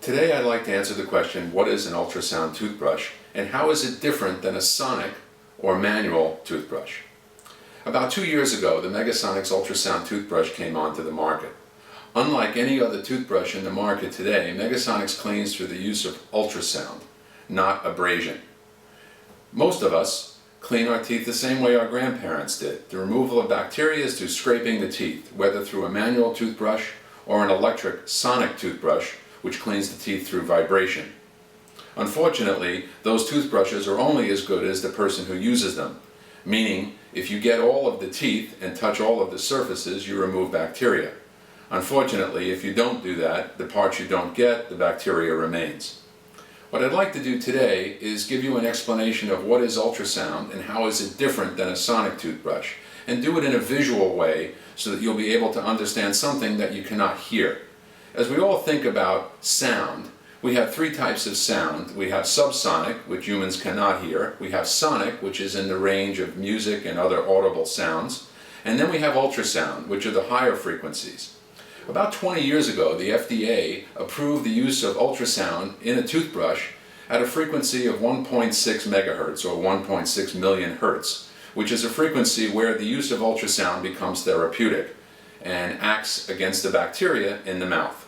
Today I'd like to answer the question, what is an ultrasound toothbrush and how is it different than a sonic or manual toothbrush? About 2 years ago, the MEGASONEX ultrasound toothbrush came onto the market. Unlike any other toothbrush in the market today, MEGASONEX cleans through the use of ultrasound, not abrasion. Most of us clean our teeth the same way our grandparents did. The removal of bacteria is through scraping the teeth, whether through a manual toothbrush or an electric sonic toothbrush, which cleans the teeth through vibration. Unfortunately, those toothbrushes are only as good as the person who uses them, meaning if you get all of the teeth and touch all of the surfaces, you remove bacteria. Unfortunately, if you don't do that, the parts you don't get, the bacteria remains. What I'd like to do today is give you an explanation of what is ultrasound and how is it different than a sonic toothbrush, and do it in a visual way so that you'll be able to understand something that you cannot hear. As we all think about sound, we have three types of sound. We have subsonic, which humans cannot hear. We have sonic, which is in the range of music and other audible sounds. And then we have ultrasound, which are the higher frequencies. About 20 years ago, the FDA approved the use of ultrasound in a toothbrush at a frequency of 1.6 megahertz or 1.6 million hertz, which is a frequency where the use of ultrasound becomes therapeutic and acts against the bacteria in the mouth.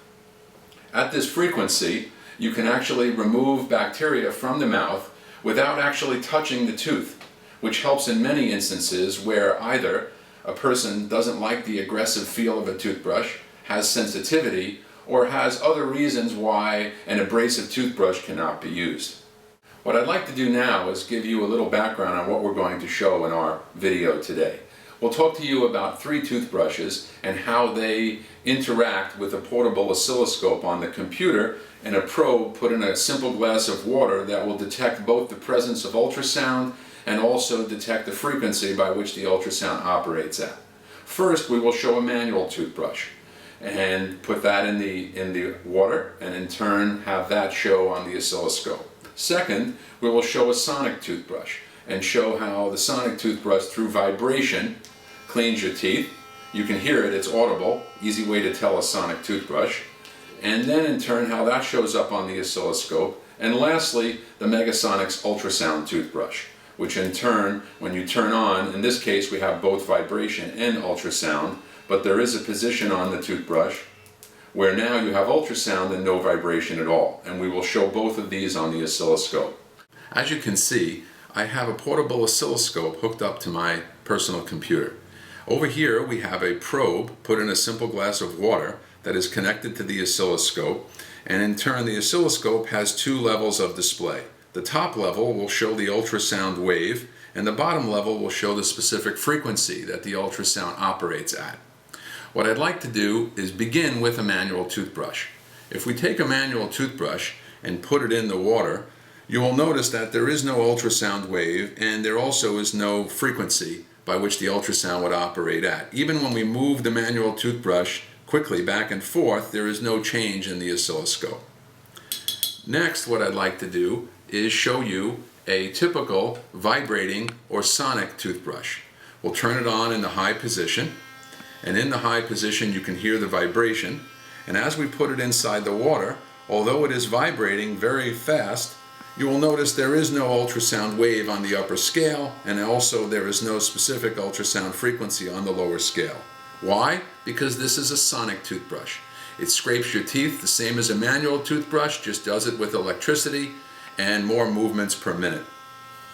At this frequency, you can actually remove bacteria from the mouth without actually touching the tooth, which helps in many instances where either a person doesn't like the aggressive feel of a toothbrush, has sensitivity, or has other reasons why an abrasive toothbrush cannot be used. What I'd like to do now is give you a little background on what we're going to show in our video today. We'll talk to you about three toothbrushes and how they interact with a portable oscilloscope on the computer and a probe put in a simple glass of water that will detect both the presence of ultrasound and also detect the frequency by which the ultrasound operates at. First, we will show a manual toothbrush and put that in the water and in turn have that show on the oscilloscope. Second, we will show a sonic toothbrush and show how the sonic toothbrush through vibration cleans your teeth. You can hear it, it's audible, easy way to tell a sonic toothbrush. And then in turn how that shows up on the oscilloscope. And lastly, the MEGASONEX ultrasound toothbrush, which in turn, when you turn on, in this case we have both vibration and ultrasound, but there is a position on the toothbrush where now you have ultrasound and no vibration at all. And we will show both of these on the oscilloscope. As you can see, I have a portable oscilloscope hooked up to my personal computer. Over here we have a probe put in a simple glass of water that is connected to the oscilloscope, and in turn the oscilloscope has two levels of display. The top level will show the ultrasound wave and the bottom level will show the specific frequency that the ultrasound operates at. What I'd like to do is begin with a manual toothbrush. If we take a manual toothbrush and put it in the water, you will notice that there is no ultrasound wave and there also is no frequency by which the ultrasound would operate at. Even when we move the manual toothbrush quickly back and forth, there is no change in the oscilloscope. Next, what I'd like to do is show you a typical vibrating or sonic toothbrush. We'll turn it on in the high position, and in the high position you can hear the vibration, and as we put it inside the water, although it is vibrating very fast, you will notice there is no ultrasound wave on the upper scale, and also there is no specific ultrasound frequency on the lower scale. Why? Because this is a sonic toothbrush. It scrapes your teeth the same as a manual toothbrush, just does it with electricity and more movements per minute.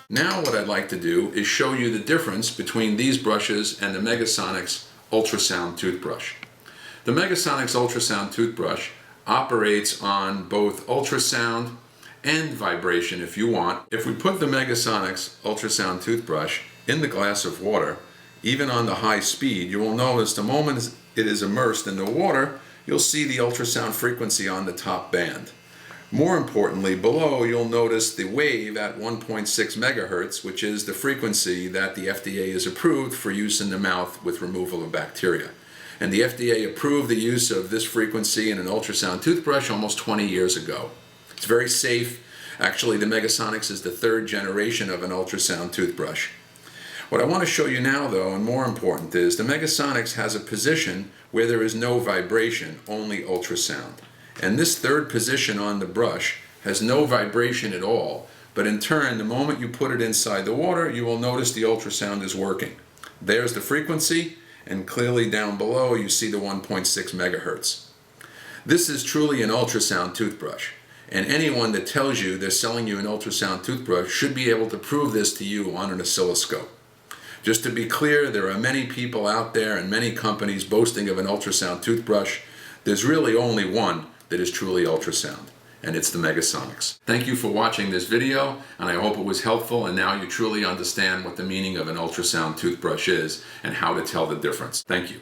Now what I'd like to do is show you the difference between these brushes and the MEGASONEX ultrasound toothbrush. The MEGASONEX ultrasound toothbrush operates on both ultrasound and vibration if you want. If we put the MEGASONEX ultrasound toothbrush in the glass of water, even on the high speed, you will notice the moment it is immersed in the water, you'll see the ultrasound frequency on the top band. More importantly, below you'll notice the wave at 1.6 megahertz, which is the frequency that the FDA has approved for use in the mouth with removal of bacteria. And the FDA approved the use of this frequency in an ultrasound toothbrush almost 20 years ago. It's very safe. Actually, the MEGASONEX is the third generation of an ultrasound toothbrush. What I want to show you now, though, and more important, is the MEGASONEX has a position where there is no vibration, only ultrasound. And this third position on the brush has no vibration at all, but in turn, the moment you put it inside the water, you will notice the ultrasound is working. There's the frequency, and clearly down below you see the 1.6 megahertz. This is truly an ultrasound toothbrush, and anyone that tells you they're selling you an ultrasound toothbrush should be able to prove this to you on an oscilloscope. Just to be clear, there are many people out there and many companies boasting of an ultrasound toothbrush. There's really only one that is truly ultrasound, and it's the Megasonix. Thank you for watching this video, and I hope it was helpful, and now you truly understand what the meaning of an ultrasound toothbrush is and how to tell the difference. Thank you.